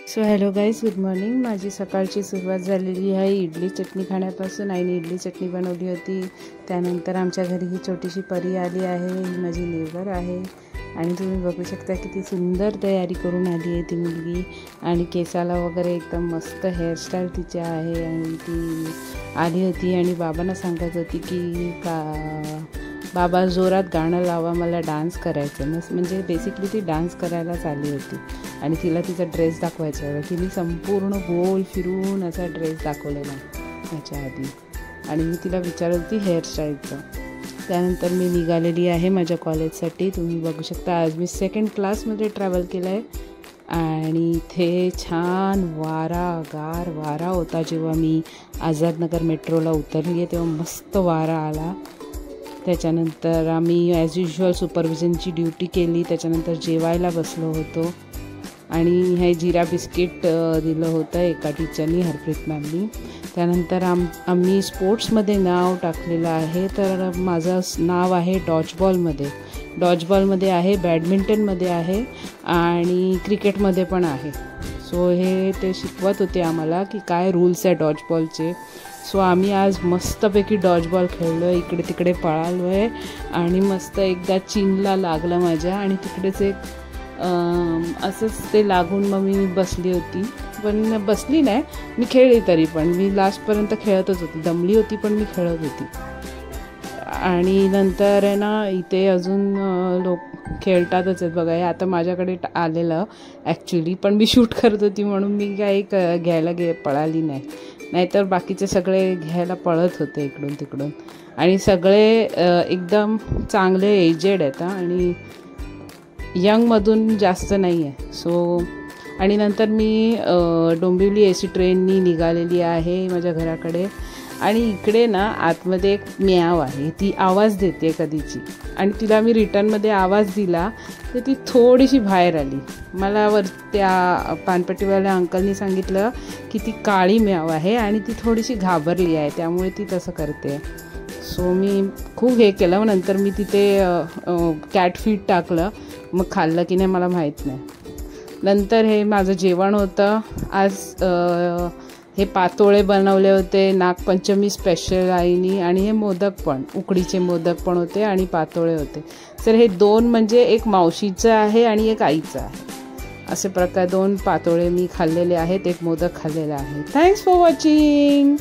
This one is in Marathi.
So hello guys, good morning. माझी सकाळची सुरुवात झालेली आहे इडली चटणी खाण्यापासून। आईने इडली चटणी बनवली होती। त्यानंतर आमच्या घरी ही छोटीशी परी आली आहे, ही माझी नेबर आहे आणि तुम्ही बघू शकता किती सुंदर तयारी करून आली आहे ती मुलगी। आणि केसाला वगैरे एकदम मस्त हेअरस्टाईल तिची आहे। आणि ती आली होती आणि बाबांना सांगत होती की बाबा जोरात गाणं लावा, मला डान्स करायचं म्हणजे बेसिकली ती डान्स करायलाच आली होती। आणि तिला तिचा ड्रेस दाखवायचा होता। तिने संपूर्ण गोल फिरून असा ड्रेस दाखवलेला ह्याच्या आधी आणि मी तिला विचारत होती हेअरस्टाईलचं। त्यानंतर मी निघालेली आहे माझ्या कॉलेजसाठी। तुम्ही बघू शकता आज मी सेकंड क्लासमध्ये ट्रॅव्हल केलं आहे आणि इथे छान गार वारा होता। जेव्हा मी आझादनगर मेट्रोला उतरली आहे तेव्हा मस्त वारा आला। त्याच्यानंतर आम्ही ॲज युजल सुपरविजनची ड्युटी केली। त्याच्यानंतर जेवायला बसलो होतो आणि हे जिरा बिस्किट दिलं होतं एका टीचरनी, हरप्रीत मॅमनी। त्यानंतर आम्ही स्पोर्ट्समध्ये नाव टाकलेलं आहे। तर माझं नाव आहे डॉजबॉलमध्ये आहे, बॅडमिंटनमध्ये आहे आणि क्रिकेटमध्ये पण आहे। सो हे ते शिकवत होते आम्हाला की काय रूल्स आहे डॉजबॉलचे। सो आम्ही आज मस्तपैकी डॉजबॉल खेळलो आहे, इकडे तिकडे पळालो आहे आणि मस्त एकदा चिनला लागलं माझ्या आणि तिकडेच एक असंच ते लागून मग मी बसली होती। पण बसली नाही, मी खेळली तरी पण मी लास्टपर्यंत खेळतच होती। दमली होती पण मी खेळत होती। आणि नंतर आहे ना इथे अजून लोक खेळतातच आहेत बघा। हे आता माझ्याकडे आलेलं ॲक्च्युली, पण मी शूट करत होती म्हणून मी काही घ्यायला पळाली नाही, नाहीतर बाकीचे सगळे घ्यायला पळत होते इकडून तिकडून। आणि सगळे एकदम चांगले एजेड आहेत आणि यंगमधून जास्त नाही आहे। सो आणि नंतर मी डोंबिवली AC ट्रेननी निघालेली आहे माझ्या घराकडे। आणि इकडे ना आतमध्ये एक म्याव आहे, ती आवाज देते कधीची आणि तिला मी रिटर्नमध्ये आवाज दिला तर ती थोडीशी बाहेर आली। मला त्या पानपट्टीवाल्या अंकलनी सांगितलं की ती काळी म्याव आहे आणि ती थोडीशी घाबरली आहे, त्यामुळे ती तसं करते। सो मी खूप हे केलं। नंतर मी तिथे कॅट फीड टाकलं, मग खाल्लं की नाही मला माहीत नाही। नंतर हे माझं जेवण होतं आज। हे पातोळे बनवले होते नागपंचमी स्पेशल आईनी, आणि हे मोदक पण, उकडीचे मोदक पण होते आणि पातोळे होते। तर हे दोन म्हणजे एक मावशीचं आहे आणि एक आईचं आहे। असे प्रकार 2 पातोळे मी खाल्लेले आहेत, एक मोदक खाल्लेला आहे। Thanks for watching.